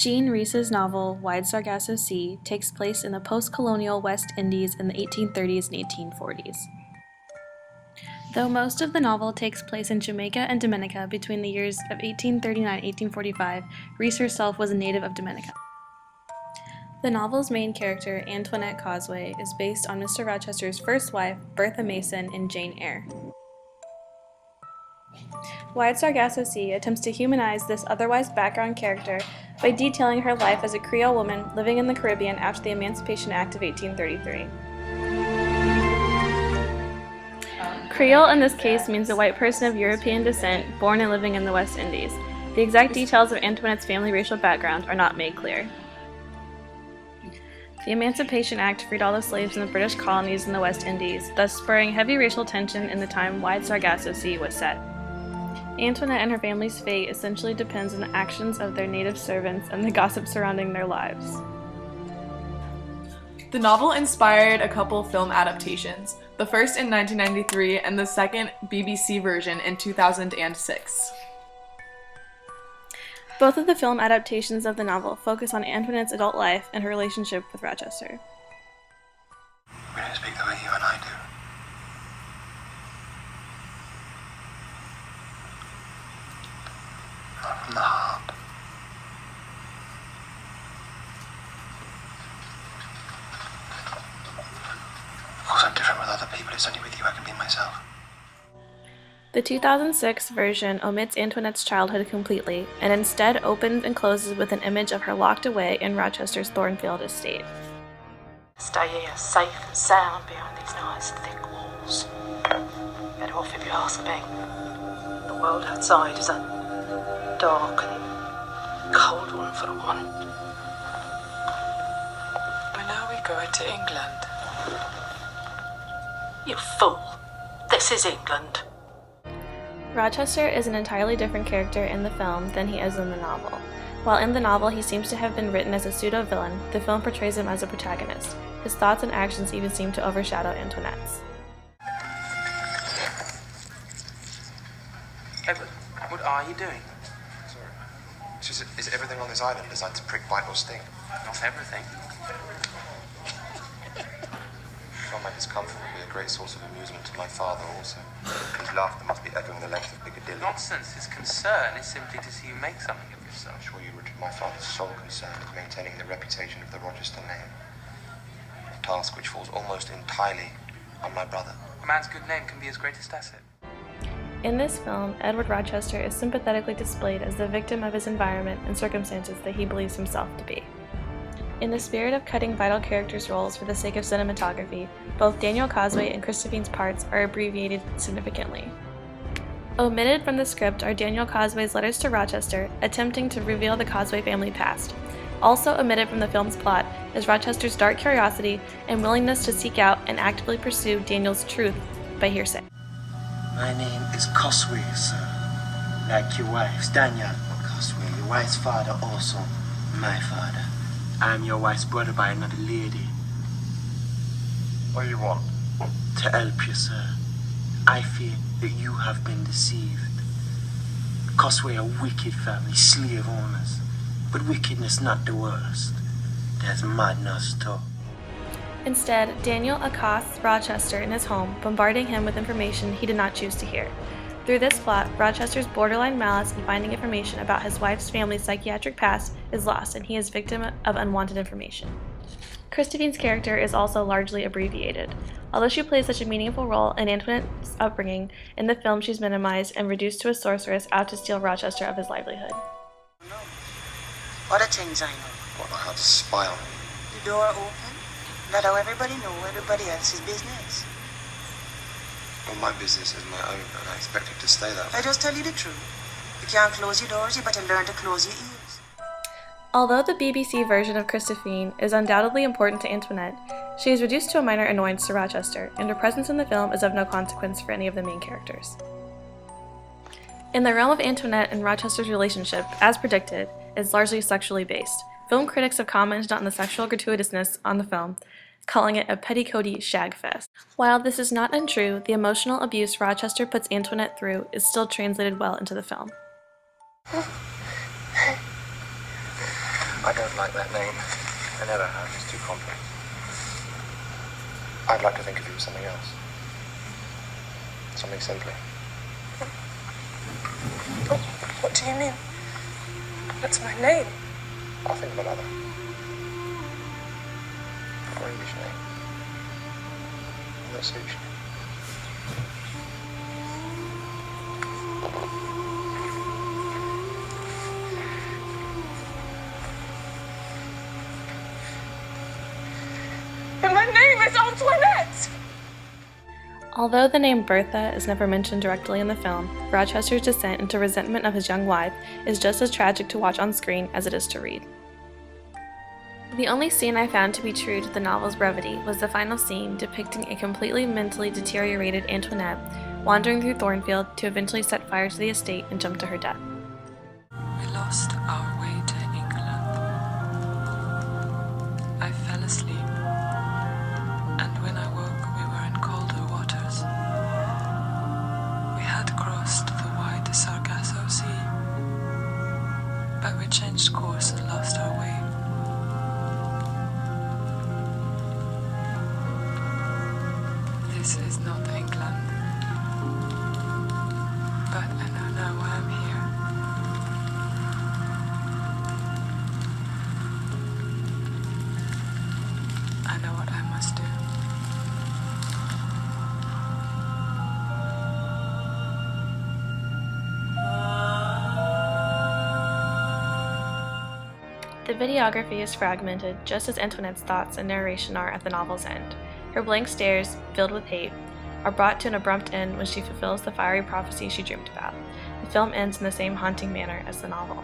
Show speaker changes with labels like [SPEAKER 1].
[SPEAKER 1] Jean Rhys's novel Wide Sargasso Sea takes place in the post-colonial West Indies in the 1830s and 1840s. Though most of the novel takes place in Jamaica and Dominica between the years of 1839 and 1845, Rhys herself was a native of Dominica. The novel's main character, Antoinette Causeway, is based on Mr. Rochester's first wife, Bertha Mason, in Jane Eyre. Wide Sargasso Sea attempts to humanize this otherwise background character by detailing her life as a Creole woman living in the Caribbean after the Emancipation Act of 1833. Creole in this case means a white person of European descent born and living in the West Indies. The exact details of Antoinette's family racial background are not made clear. The Emancipation Act freed all the slaves in the British colonies in the West Indies, thus spurring heavy racial tension in the time Wide Sargasso Sea was set. Antoinette and her family's fate essentially depends on the actions of their native servants and the gossip surrounding their lives.
[SPEAKER 2] The novel inspired a couple film adaptations, the first in 1993 and the second BBC version in 2006.
[SPEAKER 1] Both of the film adaptations of the novel focus on Antoinette's adult life and her relationship with Rochester.
[SPEAKER 3] We don't speak the way you and I do. Not from the heart. Of course, I'm different with other people. It's only with you I can be myself.
[SPEAKER 1] The 2006 version omits Antoinette's childhood completely, and instead opens and closes with an image of her locked away in Rochester's Thornfield estate.
[SPEAKER 4] Stay here, safe and sound behind these nice thick walls. Better off if you ask me. The world outside is a dark and cold one for one.
[SPEAKER 5] When are we going to England?
[SPEAKER 4] You fool! This is England.
[SPEAKER 1] Rochester is an entirely different character in the film than he is in the novel. While in the novel he seems to have been written as a pseudo-villain, the film portrays him as a protagonist. His thoughts and actions even seem to overshadow Antoinette's.
[SPEAKER 3] Edward, what are you doing? Sorry. Is everything on this island designed to prick, bite or sting?
[SPEAKER 6] Not everything.
[SPEAKER 3] Well, my discomfort will be a great source of amusement to my father also. His laughter must be echoing the length of Piccadilly.
[SPEAKER 6] Nonsense. His concern is simply to see you make something of yourself.
[SPEAKER 3] I'm sure you, Richard, my father's sole concern is maintaining the reputation of the Rochester name. A task which falls almost entirely on my brother.
[SPEAKER 6] A man's good name can be his greatest asset.
[SPEAKER 1] In this film, Edward Rochester is sympathetically displayed as the victim of his environment and circumstances that he believes himself to be. In the spirit of cutting vital characters' roles for the sake of cinematography, both Daniel Causeway and Christophine's parts are abbreviated significantly. Omitted from the script are Daniel Causeway's letters to Rochester, attempting to reveal the Causeway family past. Also omitted from the film's plot is Rochester's dark curiosity and willingness to seek out and actively pursue Daniel's truth by hearsay.
[SPEAKER 7] My name is Causeway, sir. Like your wife's, Daniel Causeway, your wife's father also, my father. I am your wife's brother by another lady.
[SPEAKER 3] What do you want?
[SPEAKER 7] To help you, sir. I fear that you have been deceived. Causeway are wicked family, slave owners. But wickedness not the worst. There's madness too.
[SPEAKER 1] Instead, Daniel accosts Rochester in his home, bombarding him with information he did not choose to hear. Through this plot, Rochester's borderline malice in finding information about his wife's family's psychiatric past is lost, and he is victim of unwanted information. Christophine's character is also largely abbreviated. Although she plays such a meaningful role in Antoinette's upbringing, in the film she's minimized and reduced to a sorceress out to steal Rochester of his livelihood.
[SPEAKER 4] What are things I know?
[SPEAKER 3] What, how to spy on him?
[SPEAKER 4] The door open. Let how everybody know everybody else's business.
[SPEAKER 3] Well, my business is my own, and I expect it to stay that way.
[SPEAKER 4] I just tell you the truth. You can't close your doors, you better learn to close your ears.
[SPEAKER 1] Although the BBC version of Christophine is undoubtedly important to Antoinette, she is reduced to a minor annoyance to Rochester, and her presence in the film is of no consequence for any of the main characters. In the realm of Antoinette and Rochester's relationship, as predicted, is largely sexually based. Film critics have commented on the sexual gratuitousness on the film, calling it a petticoaty shagfest. While this is not untrue, the emotional abuse Rochester puts Antoinette through is still translated well into the film.
[SPEAKER 3] I don't like that name. I never have. It's too complex. I'd like to think of you as something else. Something simpler.
[SPEAKER 5] Oh, what do you mean? That's my name.
[SPEAKER 3] I'll think of another. Or English name. That suits you.
[SPEAKER 5] But my name is Antoinette!
[SPEAKER 1] Although the name Bertha is never mentioned directly in the film, Rochester's descent into resentment of his young wife is just as tragic to watch on screen as it is to read. The only scene I found to be true to the novel's brevity was the final scene depicting a completely mentally deteriorated Antoinette wandering through Thornfield to eventually set fire to the estate and jump to her death.
[SPEAKER 5] We lost our way to England. I fell asleep, and when I woke, we were in colder waters. We had crossed the wide Sargasso Sea, but we changed course and lost our way. This is not England, but I know now why I'm here. I know what I must do.
[SPEAKER 1] The videography is fragmented, just as Antoinette's thoughts and narration are at the novel's end. Her blank stares, filled with hate, are brought to an abrupt end when she fulfills the fiery prophecy she dreamed about. The film ends in the same haunting manner as the novel.